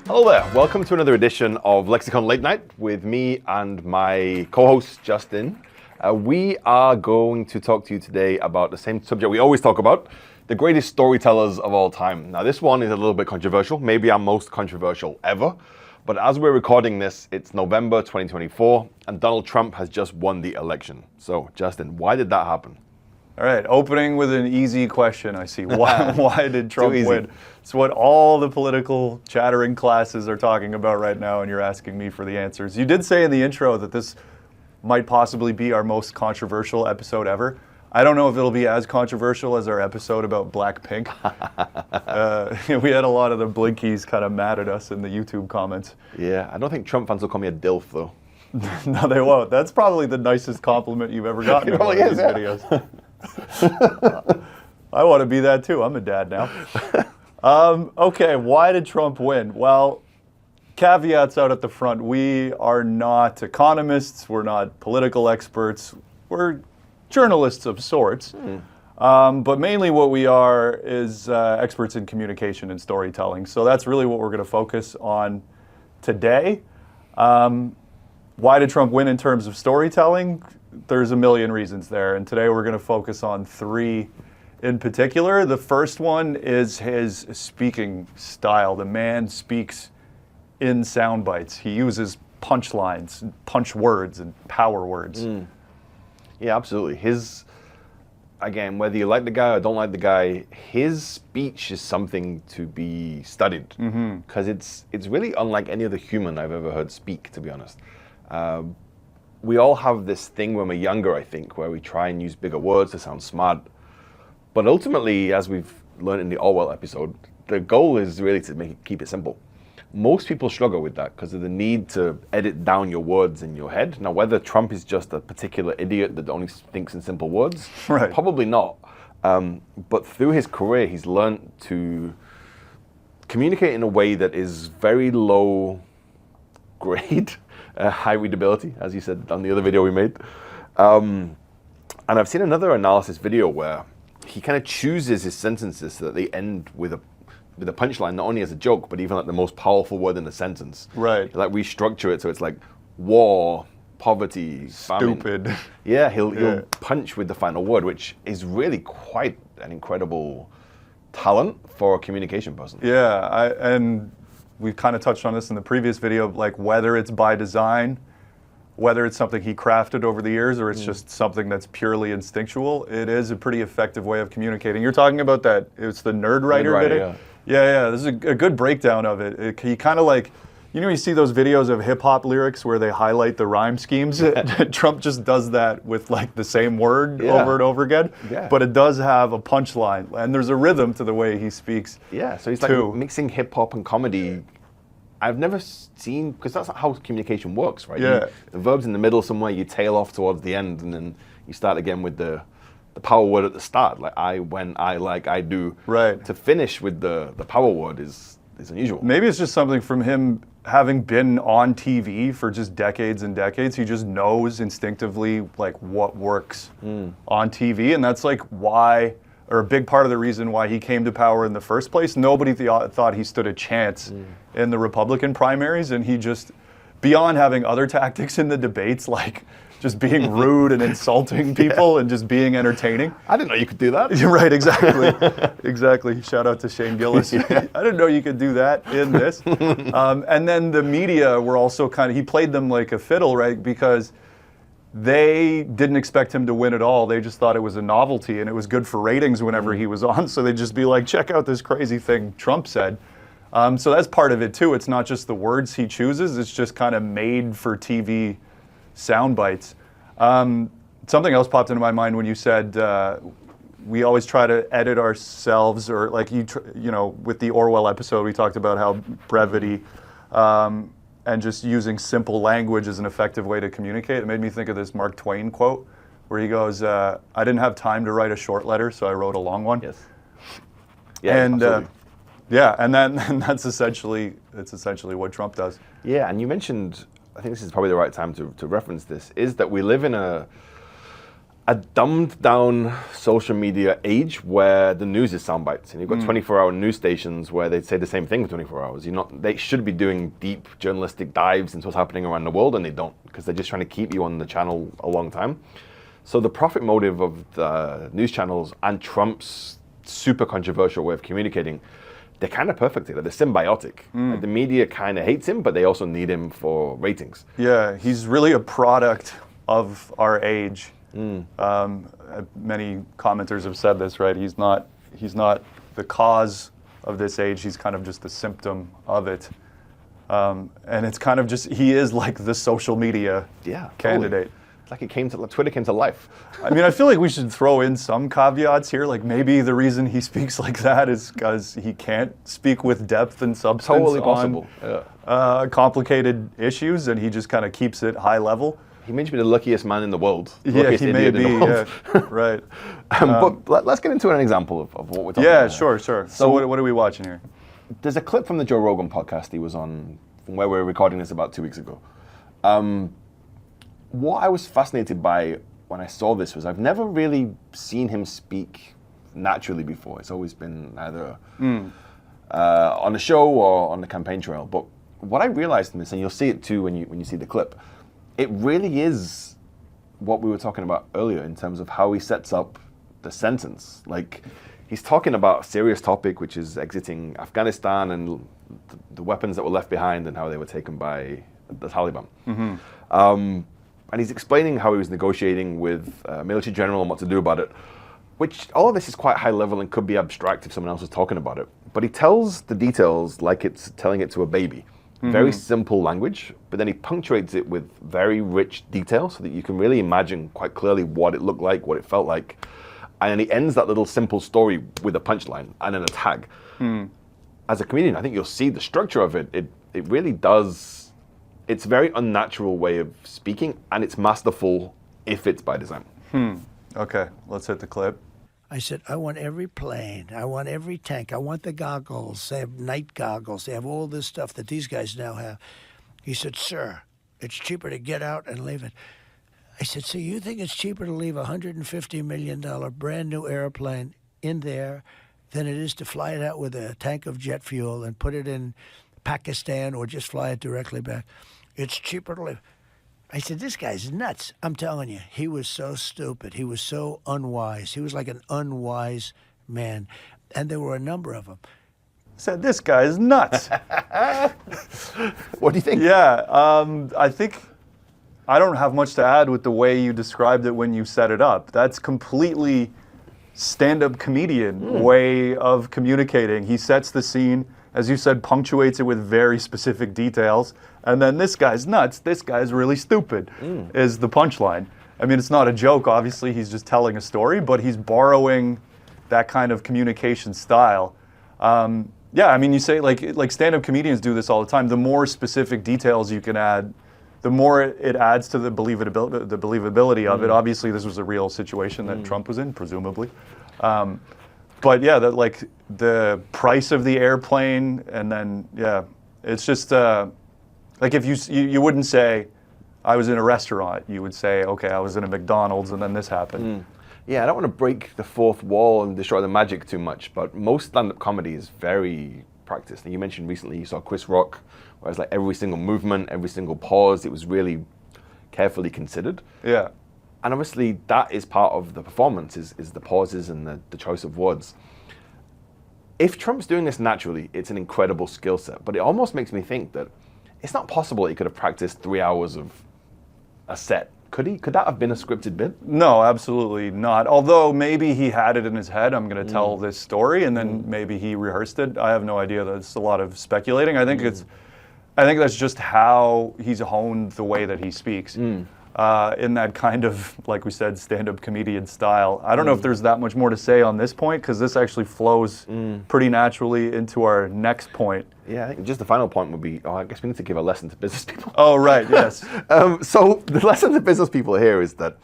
Hello there, welcome to another edition of Lexicon Late Night with me and my co-host Justin. We are going to talk to you today about the same subject we always talk about, the greatest storytellers of all time. Now this one is a little bit controversial, maybe our most controversial ever, but as we're recording this, it's November 2024 and Donald Trump has just won the election. So Justin, why did that happen? All right, opening with an easy question, I see. Why did Trump win? It's what all the political chattering classes are talking about right now, and you're asking me for the answers. You did say in the intro that this might possibly be our most controversial episode ever. I don't know if it'll be as controversial as our episode about Blackpink. We had a lot of the Blinkies kind of mad at us in the YouTube comments. Yeah, I don't think Trump fans will call me a DILF though. No, they won't. That's probably the nicest compliment you've ever gotten in one of these videos. I want to be that too. I'm a dad now. Okay, why did Trump win? Well, caveats out at the front. We are not economists. We're not political experts. We're journalists of sorts. But mainly what we are is experts in communication and storytelling. So that's really what we're going to focus on today. Why did Trump win in terms of storytelling? There's a million reasons there, and today we're going to focus on three in particular. The first one is his speaking style. The man speaks in sound bites. He uses punchlines, punch words, and power words. Yeah, absolutely. Again, whether you like the guy or don't like the guy, his speech is something to be studied because it's really unlike any other human I've ever heard speak, to be honest. We all have this thing when we're younger, I think, where we try and use bigger words to sound smart. But ultimately, as we've learned in the Orwell episode, the goal is really to keep it simple. Most people struggle with that because of the need to edit down your words in your head. Now, whether Trump is just a particular idiot that only thinks in simple words, right. Probably not. But through his career, he's learned to communicate in a way that is very low grade. High readability, as you said on the other video we made. And I've seen another analysis video where he kind of chooses his sentences so that they end with a punchline, not only as a joke, but even like the most powerful word in the sentence. Right. Like restructure it so it's like war, poverty, stupid. Famine. Yeah, he'll punch with the final word, which is really quite an incredible talent for a communication person. Yeah, and we've kind of touched on this in the previous video, like whether it's by design, whether it's something he crafted over the years, or it's just something that's purely instinctual, it is a pretty effective way of communicating. You're talking about that, it's the Nerd Writer video? Yeah, this is a good breakdown of it. He kind of like, you see those videos of hip hop lyrics where they highlight the rhyme schemes? Trump just does that with like the same word over and over again, but it does have a punchline, and there's a rhythm to the way he speaks. Yeah, so he's like mixing hip hop and comedy. I've never seen, because that's not how communication works, right? Yeah. The verb's in the middle somewhere, you tail off towards the end, and then you start again with the power word at the start, like I, when, I, like, I do. Right. To finish with the power word is unusual. Maybe it's just something from him having been on TV for just decades and decades. He just knows instinctively like what works on TV, and that's like why, or a big part of the reason why he came to power in the first place. Nobody thought he stood a chance in the Republican primaries, and he just, beyond having other tactics in the debates, like just being rude and insulting people and just being entertaining. I didn't know you could do that. Right, exactly. Exactly. Shout out to Shane Gillis. I didn't know you could do that in this. And then the media were also he played them like a fiddle, right? Because they didn't expect him to win at all. They just thought it was a novelty and it was good for ratings whenever he was on. So they'd just be like, check out this crazy thing Trump said. So that's part of it too. It's not just the words he chooses. It's just kind of made for TV sound bites. Something else popped into my mind when you said we always try to edit ourselves, or like with the Orwell episode, we talked about how brevity and just using simple language is an effective way to communicate. It made me think of this Mark Twain quote where he goes, I didn't have time to write a short letter, so I wrote a long one. Yes. Yeah, and and that's essentially what Trump does. Yeah, and you mentioned, I think this is probably the right time to reference this, is that we live in a a dumbed down social media age where the news is sound bites, and you've got 24-hour news stations where they say the same thing for 24 hours. They should be doing deep journalistic dives into what's happening around the world, and they don't, because they're just trying to keep you on the channel a long time. So the profit motive of the news channels and Trump's super controversial way of communicating, they're kind of perfect here. They're symbiotic. Like, the media kind of hates him, but they also need him for ratings. Yeah, he's really a product of our age. Many commenters have said this, right? He's not the cause of this age. He's kind of just the symptom of it. And it's kind of just, he is like the social media candidate. Totally. It's like Twitter came to life. I mean, I feel like we should throw in some caveats here. Like, maybe the reason he speaks like that is because he can't speak with depth and substance Totally possible. on complicated issues, and he just kind of keeps it high level. He may be the luckiest man in the world. Yeah, he may be. Yeah, right. But let's get into an example of what we're talking about. Yeah, sure. So what are we watching here? There's a clip from the Joe Rogan podcast he was on, from where we were recording this about 2 weeks ago. What I was fascinated by when I saw this was I've never really seen him speak naturally before. It's always been either on the show or on the campaign trail. But what I realized in this, and you'll see it too when you see the clip, it really is what we were talking about earlier in terms of how he sets up the sentence. Like, he's talking about a serious topic, which is exiting Afghanistan and the weapons that were left behind and how they were taken by the Taliban. And he's explaining how he was negotiating with a military general and what to do about it, which all of this is quite high level and could be abstract if someone else was talking about it. But he tells the details like it's telling it to a baby. Very simple language, but then he punctuates it with very rich detail so that you can really imagine quite clearly what it looked like, what it felt like. And then he ends that little simple story with a punchline and then a tag. As a comedian, I think you'll see the structure of it. It really does. It's a very unnatural way of speaking, and it's masterful if it's by design. Okay, let's hit the clip. I said, I want every plane. I want every tank. I want the goggles. They have night goggles. They have all this stuff that these guys now have. He said, sir, it's cheaper to get out and leave it. I said, so you think it's cheaper to leave a $150 million brand new airplane in there than it is to fly it out with a tank of jet fuel and put it in Pakistan or just fly it directly back? It's cheaper to leave. I said, this guy's nuts. I'm telling you, he was so stupid. He was so unwise. He was like an unwise man. And there were a number of them. Said, this guy's nuts. What do you think? Yeah, I think I don't have much to add with the way you described it when you set it up. That's completely stand-up comedian way of communicating. He sets the scene, as you said, punctuates it with very specific details. And then this guy's nuts, this guy's really stupid, is the punchline. I mean, it's not a joke, obviously, he's just telling a story, but he's borrowing that kind of communication style. Yeah, I mean, you say, like stand-up comedians do this all the time. The more specific details you can add, the more it adds to the believability of it. Obviously, this was a real situation that Trump was in, presumably. But yeah, the price of the airplane, and then, yeah, it's just, like if you wouldn't say, I was in a restaurant, you would say, okay, I was in a McDonald's and then this happened. Yeah, I don't want to break the fourth wall and destroy the magic too much, but most stand-up comedy is very practiced. And you mentioned recently you saw Chris Rock, where it's like every single movement, every single pause, it was really carefully considered. Yeah. And obviously that is part of the performance, is the pauses and the choice of words. If Trump's doing this naturally, it's an incredible skill set, but it almost makes me think that it's not possible that he could have practiced 3 hours of a set. Could he? Could that have been a scripted bit? No, absolutely not. Although maybe he had it in his head, I'm going to tell this story, and then maybe he rehearsed it. I have no idea. That's a lot of speculating. I think that's just how he's honed the way that he speaks. In that kind of, like we said, stand-up comedian style. I don't know if there's that much more to say on this point, because this actually flows pretty naturally into our next point. Yeah, I think just the final point would be, I guess we need to give a lesson to business people. Oh, right, yes. So the lesson to business people here is that,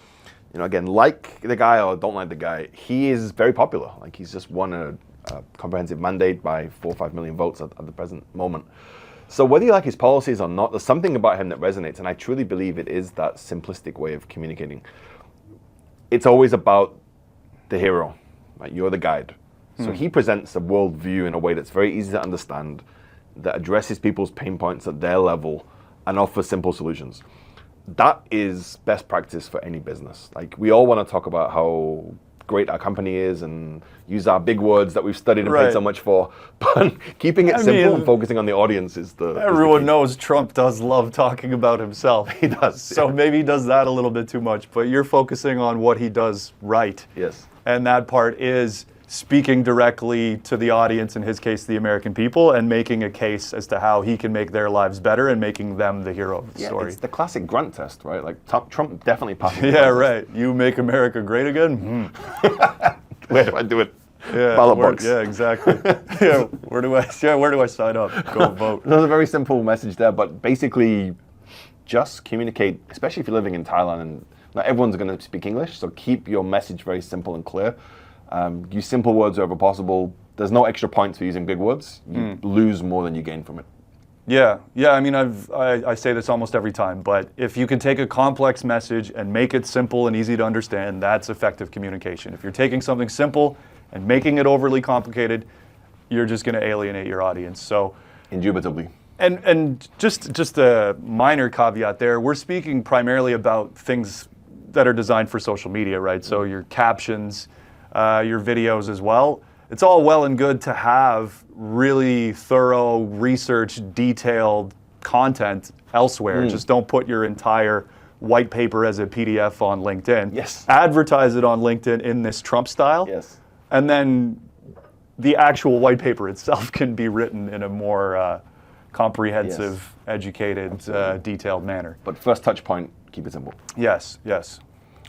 again, like the guy or don't like the guy, he is very popular. Like, he's just won a comprehensive mandate by 4 or 5 million votes at the present moment. So whether you like his policies or not, there's something about him that resonates, and I truly believe it is that simplistic way of communicating. it's always about the hero, right? You're the guide. So he presents a worldview in a way that's very easy to understand, that addresses people's pain points at their level and offers simple solutions. That is best practice for any business. Like, we all want to talk about how great our company is and use our big words that we've studied and paid so much for, but keeping it simple and focusing on the audience is the everyone knows Trump does love talking about himself. He does. So maybe he does that a little bit too much, but you're focusing on what he does right. Yes. And that part is speaking directly to the audience, in his case, the American people, and making a case as to how he can make their lives better and making them the hero of the story. It's the classic grunt test, right? Like, Trump definitely passes. Yeah, right. You make America great again? Where do I do it? Yeah, Ballot box. Yeah, exactly. Where do I sign up? Go vote. There's a very simple message there, but basically, just communicate, especially if you're living in Thailand, and not everyone's going to speak English, so keep your message very simple and clear. Use simple words wherever possible. There's no extra points for using big words. You lose more than you gain from it. Yeah. I mean, I say this almost every time, but if you can take a complex message and make it simple and easy to understand, that's effective communication. If you're taking something simple and making it overly complicated, you're just going to alienate your audience. So, indubitably. And just a minor caveat there. We're speaking primarily about things that are designed for social media, right? So your captions, your videos as well. It's all well and good to have really thorough, research, detailed content elsewhere. Just don't put your entire white paper as a PDF on LinkedIn. Yes. Advertise it on LinkedIn in this Trump style. Yes. And then the actual white paper itself can be written in a more comprehensive, educated, detailed manner. But first touch point, keep it simple. Yes.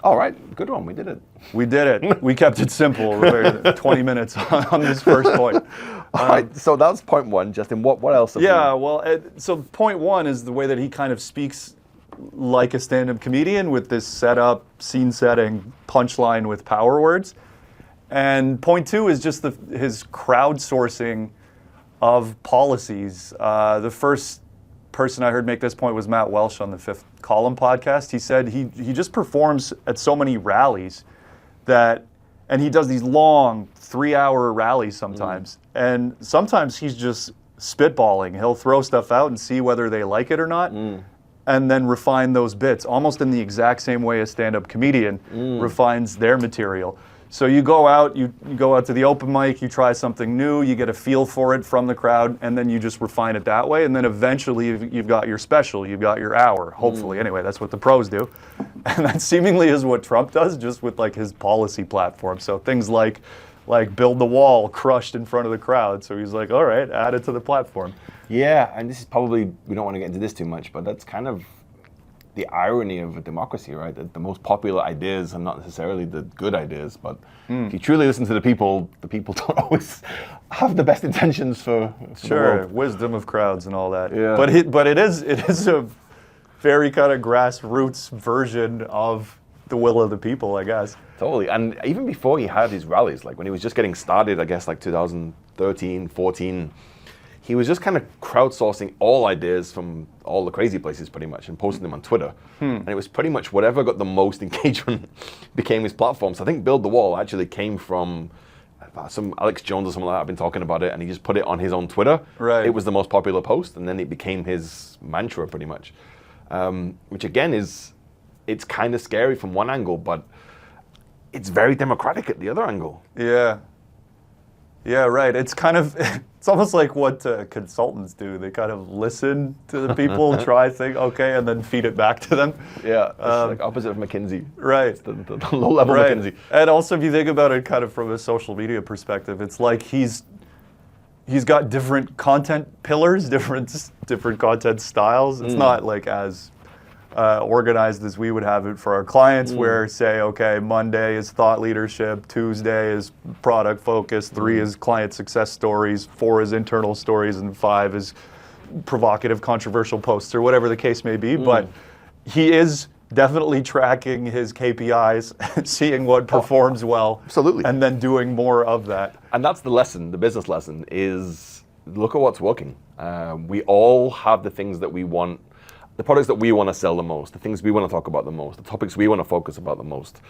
All right, good one. We did it. We did it. We kept it simple. We're 20 minutes on this first point. All right, so that's point one. Justin, what else? So point one is the way that he kind of speaks like a stand-up comedian, with this setup, scene setting, punchline with power words. And point two is just his crowdsourcing of policies. The first person I heard make this point was Matt Welsh on the Fifth Column podcast. He said he just performs at so many rallies and he does these long 3-hour rallies sometimes. And sometimes he's just spitballing. He'll throw stuff out and see whether they like it or not, and then refine those bits, almost in the exact same way a stand-up comedian refines their material. So you go out to the open mic, you try something new, you get a feel for it from the crowd, and then you just refine it that way. And then eventually you've got your special, you've got your hour, hopefully. Anyway, that's what the pros do. And that seemingly is what Trump does, just with like his policy platform. So things like build the wall crushed in front of the crowd. So he's like, all right, add it to the platform. Yeah, and this is probably, we don't want to get into this too much, but that's kind of the irony of a democracy, right? That the most popular ideas are not necessarily the good ideas, but if you truly listen to the people don't always have the best intentions for the world. Wisdom of crowds and all that. Yeah. But it is a very kind of grassroots version of the will of the people, I guess. Totally, and even before he had his rallies, like when he was just getting started, I guess like 2013, 14, he was just kind of crowdsourcing all ideas from all the crazy places pretty much and posting them on Twitter. And it was pretty much whatever got the most engagement became his platform. So I think Build the Wall actually came from some Alex Jones or something like that. I've been talking about it, and he just put it on his own Twitter. Right. It was the most popular post, and then it became his mantra pretty much. Which again it's kind of scary from one angle, but it's very democratic at the other angle. Yeah, right. It's kind of, it's almost like what consultants do. They kind of listen to the people, try think, okay, and then feed it back to them. Yeah, it's like opposite of McKinsey. Right. It's the low-level McKinsey. And also, if you think about it kind of from a social media perspective, it's like he's got different content pillars, different content styles. It's not like as organized as we would have it for our clients, where say, okay, Monday is thought leadership, Tuesday is product focus, 3 is client success stories, 4 is internal stories, and 5 is provocative, controversial posts, or whatever the case may be. But he is definitely tracking his KPIs, seeing what performs well, absolutely, and then doing more of that. And that's the lesson, the business lesson, is look at what's working. We all have the things that we want, the products that we want to sell the most, the things we want to talk about the most, the topics we want to focus about the most.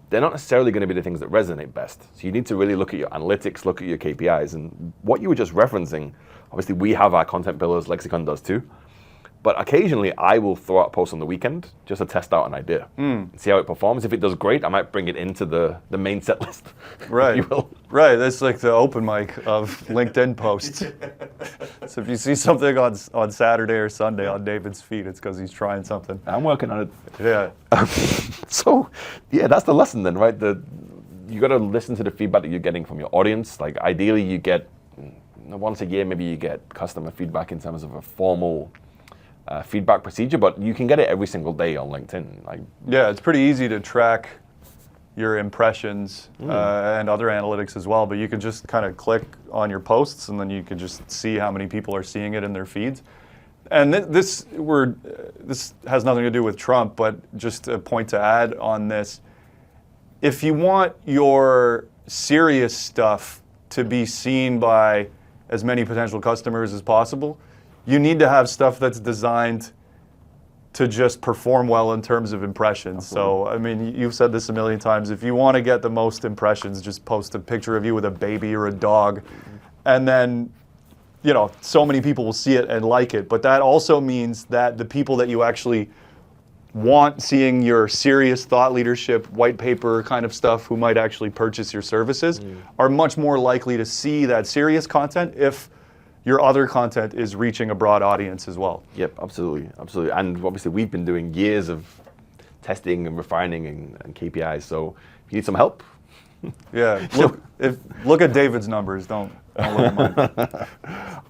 they're not necessarily going to be the things that resonate best. So you need to really look at your analytics, look at your KPIs, and what you were just referencing. Obviously, we have our content pillars, Lexicon does too. But occasionally, I will throw out a post on the weekend just to test out an idea, see how it performs. If it does great, I might bring it into the main set list, right? If you will. Right. That's like the open mic of LinkedIn posts. So if you see something on Saturday or Sunday on David's feed, it's because he's trying something. I'm working on it. Yeah. So, yeah, that's the lesson then, right? You got to listen to the feedback that you're getting from your audience. Like, ideally, you get once a year, maybe you get customer feedback in terms of a formal feedback procedure, but you can get it every single day on LinkedIn. Like, yeah, it's pretty easy to track your impressions and other analytics as well, but you can just kind of click on your posts and then you can just see how many people are seeing it in their feeds. And this has nothing to do with Trump, but just a point to add on this. If you want your serious stuff to be seen by as many potential customers as possible, you need to have stuff that's designed to just perform well in terms of impressions. So, I mean, you've said this a million times. If you want to get the most impressions, just post a picture of you with a baby or a dog. And then, you know, so many people will see it and like it. But that also means that the people that you actually want seeing your serious thought leadership, white paper kind of stuff, who might actually purchase your services, are much more likely to see that serious content if your other content is reaching a broad audience as well. Yep, absolutely, absolutely. And obviously, we've been doing years of testing and refining and KPIs. So if you need some help, yeah, look at David's numbers. Don't look at mine.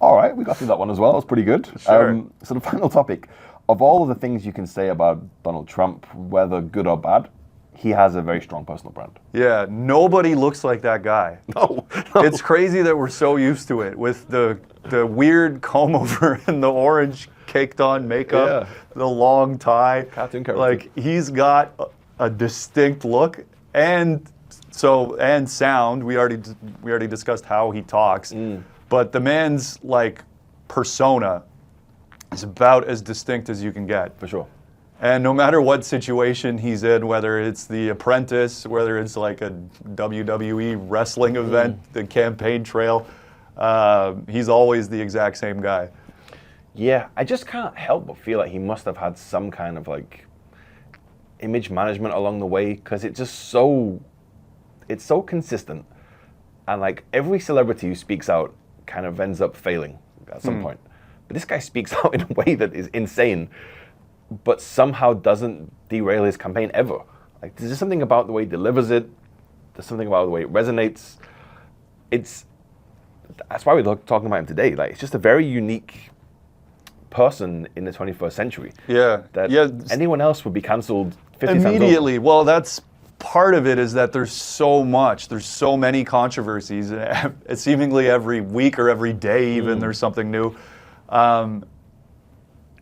All right, we got through that one as well. It was pretty good. Sure. So the final topic, of all of the things you can say about Donald Trump, whether good or bad, he has a very strong personal brand. Yeah, nobody looks like that guy. No. It's crazy that we're so used to it with the weird comb over and the orange caked on makeup, the long tie. Cartoon character. Like, he's got a distinct look and sound. We already discussed how he talks, but the man's like persona is about as distinct as you can get. For sure. And no matter what situation he's in, whether it's The Apprentice, whether it's like a WWE wrestling event, the campaign trail, he's always the exact same guy. Yeah, I just can't help but feel like he must have had some kind of like image management along the way, because it's so consistent, and like every celebrity who speaks out kind of ends up failing at some point. But this guy speaks out in a way that is insane, but somehow doesn't derail his campaign ever. Like, there's just something about the way he delivers it. There's something about the way it resonates. That's why we're talking about him today. Like, it's just a very unique person in the 21st century. Yeah. That anyone else would be canceled 50 immediately. times over. Well, that's part of it, is that there's so many controversies. Seemingly every week or every day even there's something new.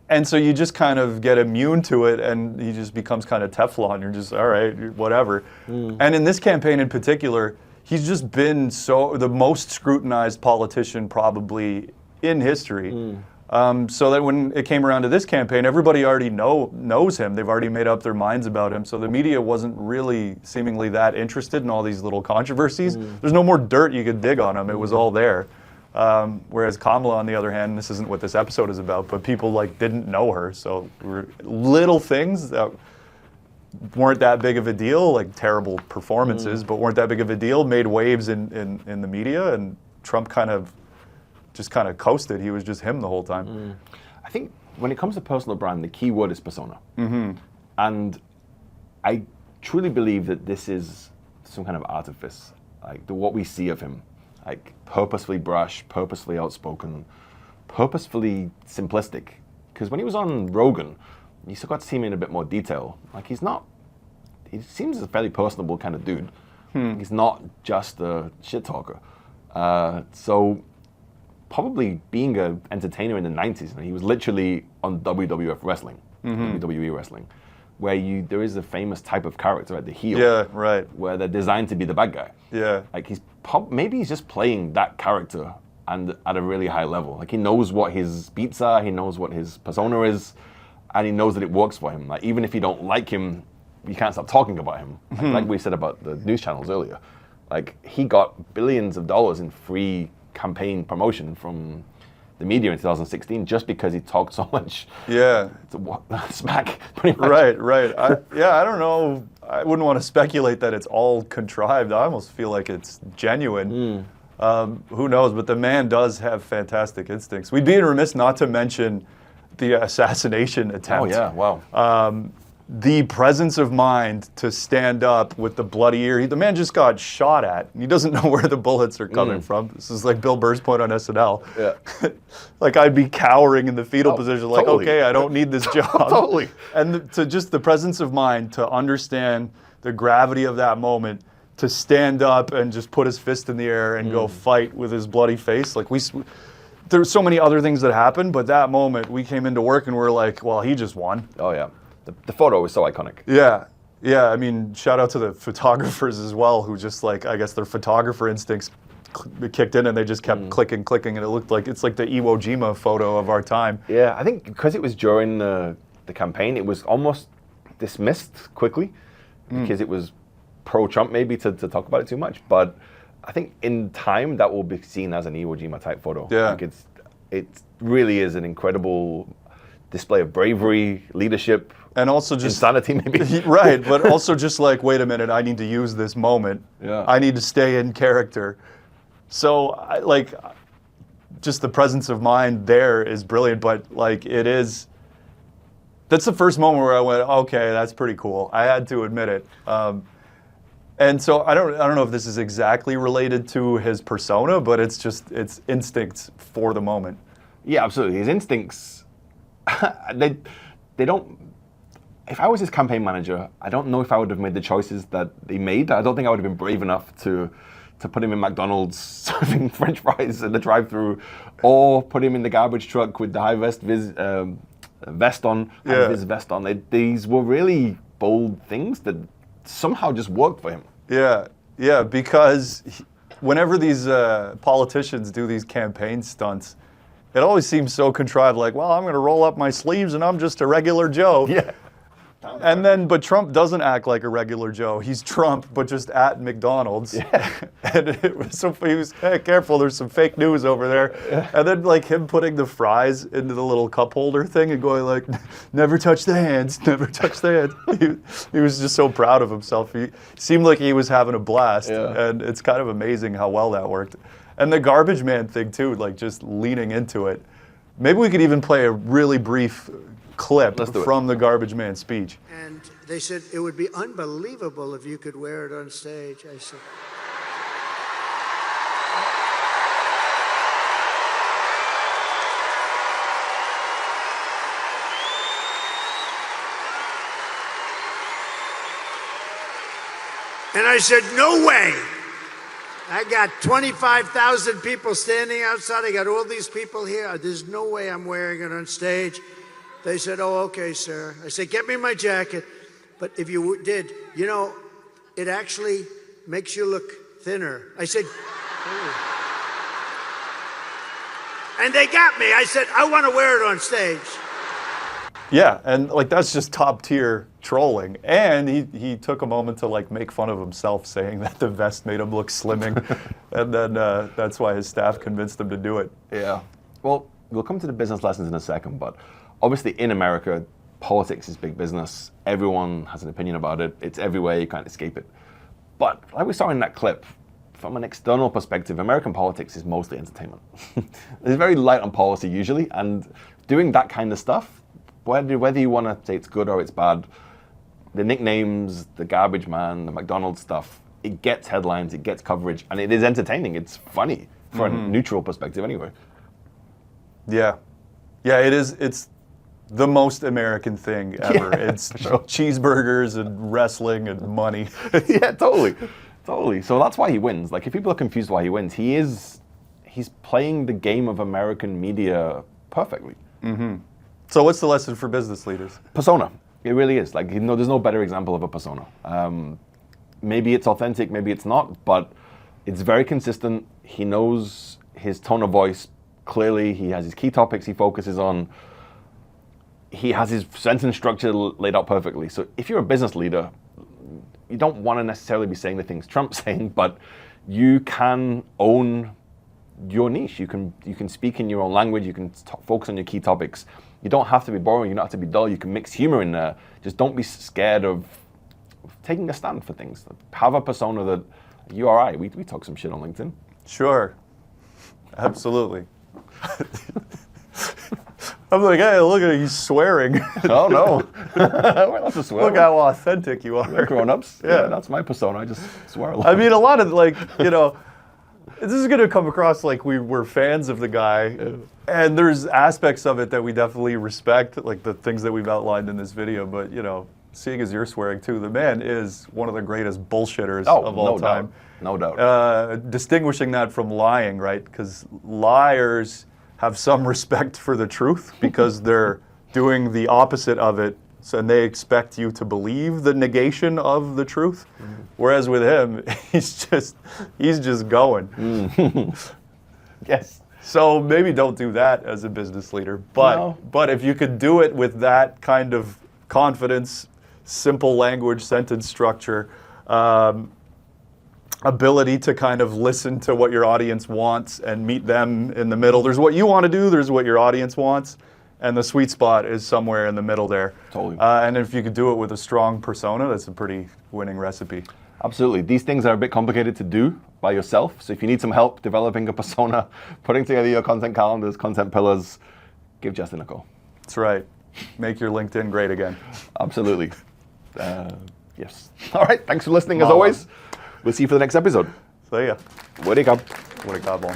And so you just kind of get immune to it, and he just becomes kind of Teflon. You're just, all right, whatever. And in this campaign in particular, he's just been the most scrutinized politician probably in history. So that when it came around to this campaign, everybody already knows him. They've already made up their minds about him. So the media wasn't really seemingly that interested in all these little controversies. There's no more dirt you could dig on him. It was all there. Whereas Kamala, on the other hand, this isn't what this episode is about, but people like didn't know her. So little things that weren't that big of a deal, like terrible performances, but weren't that big of a deal, made waves in the media, and Trump just kind of coasted. He was just him the whole time. I think when it comes to personal brand, the key word is persona. And I truly believe that this is some kind of artifice, like what we see of him. Like purposefully brash, purposefully outspoken, purposefully simplistic. Because when he was on Rogan, you still got to see him in a bit more detail. Like he seems a fairly personable kind of dude. He's not just a shit talker. So probably being an entertainer in the 90s, he was literally on WWF wrestling, WWE wrestling, where there is a famous type of character at the heel. Yeah, right. Where they're designed to be the bad guy. Yeah. Like maybe he's just playing that character and at a really high level. Like he knows what his beats are, he knows what his persona is, and he knows that it works for him. Like even if you don't like him, you can't stop talking about him. Like we said about the news channels earlier. Like, he got billions of dollars in free campaign promotion from the media in 2016 just because he talked so much. Yeah. Smack, pretty much. Right. I don't know. I wouldn't want to speculate that it's all contrived. I almost feel like it's genuine. Who knows? But the man does have fantastic instincts. We'd be remiss not to mention the assassination attempt. Oh, yeah, wow. The presence of mind to stand up with the bloody ear. The man just got shot at, and he doesn't know where the bullets are coming from. This is like Bill Burr's point on SNL. Yeah. Like, I'd be cowering in the fetal position, like, totally. okay, I don't need this job. Totally. And to just the presence of mind to understand the gravity of that moment, to stand up and just put his fist in the air and go fight with his bloody face. Like, there's so many other things that happened, but that moment, we came into work and we're like, well, he just won. Oh, yeah. The photo is so iconic. Yeah. I mean, shout out to the photographers as well, who just, like, I guess their photographer instincts kicked in and they just kept clicking, and it looked like it's like the Iwo Jima photo of our time. Yeah, I think because it was during the campaign, it was almost dismissed quickly because it was pro-Trump maybe to talk about it too much. But I think in time that will be seen as an Iwo Jima type photo. Yeah. Like, it really is an incredible display of bravery, leadership, and also just insanity maybe. Right, but also just like, wait a minute, I need to use this moment. Yeah. I need to stay in character. So, just the presence of mind there is brilliant, but like that's the first moment where I went, okay, that's pretty cool. I had to admit it. And so I don't know if this is exactly related to his persona, but it's instincts for the moment. Yeah, absolutely. His instincts, they don't. If I was his campaign manager, I don't know if I would have made the choices that they made. I don't think I would have been brave enough to put him in McDonald's serving French fries in the drive-thru, or put him in the garbage truck with the high vest vest on. These were really bold things that somehow just worked for him. Yeah, because whenever these politicians do these campaign stunts, it always seems so contrived, like, well, I'm going to roll up my sleeves and I'm just a regular Joe. Yeah. But Trump doesn't act like a regular Joe. He's Trump, but just at McDonald's. Yeah. And he was, hey, careful, there's some fake news over there. Yeah. And then, like, him putting the fries into the little cup holder thing and going like, never touch the hands, never touch the hands. He was just so proud of himself. He seemed like he was having a blast. Yeah. And it's kind of amazing how well that worked. And the garbage man thing too, like just leaning into it. Maybe we could even play a really brief clip from the garbage man speech. And they said, it would be unbelievable if you could wear it on stage. I said, and I said, no way. I got 25,000 people standing outside. I got all these people here. There's no way I'm wearing it on stage. They said, oh, okay, sir. I said, get me my jacket. But if you did, it actually makes you look thinner. I said, oh. And they got me. I said, I want to wear it on stage. Yeah, and like that's just top tier trolling. And he took a moment to like make fun of himself, saying that the vest made him look slimming, and then that's why his staff convinced him to do it. Yeah. Well, we'll come to the business lessons in a second, but obviously in America, politics is big business. Everyone has an opinion about it. It's everywhere. You can't escape it. But like we saw in that clip, from an external perspective, American politics is mostly entertainment. It's very light on policy usually, and doing that kind of stuff, whether you want to say it's good or it's bad, the nicknames, the garbage man, the McDonald's stuff, it gets headlines, it gets coverage, and it is entertaining. It's funny for a neutral perspective anyway. Yeah, it is. It's the most American thing ever. Yeah, it's cheeseburgers and wrestling and money. Yeah, totally. So that's why he wins. Like, if people are confused why he wins, he's playing the game of American media perfectly. Mm-hmm. So what's the lesson for business leaders? Persona. It really is. Like, there's no better example of a persona. Maybe it's authentic, maybe it's not, but it's very consistent. He knows his tone of voice clearly. He has his key topics he focuses on. he has his sentence structure laid out perfectly. So if you're a business leader, you don't want to necessarily be saying the things Trump's saying, but you can own your niche. You can speak in your own language. You can focus on your key topics. You don't have to be boring. You don't have to be dull. You can mix humor in there. Just don't be scared of taking a stand for things. Have a persona that you are right. We talk some shit on LinkedIn. Sure. Absolutely. I'm like, hey, look at it, he's swearing. Oh, no. We're not to swear. Look how authentic you are. We're grown-ups. Yeah. That's my persona. I just swear a lot. I mean, a lot of, like, you know, this is going to come across like we were fans of the guy. And there's aspects of it that we definitely respect, like the things that we've outlined in this video. But, you know, seeing as you're swearing too, the man is one of the greatest bullshitters of all time. No doubt. Distinguishing that from lying, right? Because liars have some respect for the truth because they're doing the opposite of it, and they expect you to believe the negation of the truth. Mm-hmm. Whereas with him, he's just going. Yes. So maybe don't do that as a business leader. But if you could do it with that kind of confidence, simple language, sentence structure, ability to kind of listen to what your audience wants and meet them in the middle. There's what you want to do, there's what your audience wants, and the sweet spot is somewhere in the middle there. Totally. And if you could do it with a strong persona, that's a pretty winning recipe. Absolutely. These things are a bit complicated to do by yourself. So if you need some help developing a persona, putting together your content calendars, content pillars, give Justin a call. That's right. Make your LinkedIn great again. Absolutely. Yes. All right. Thanks for listening as always. We'll see you for the next episode. See ya. What do you got? What a goblin.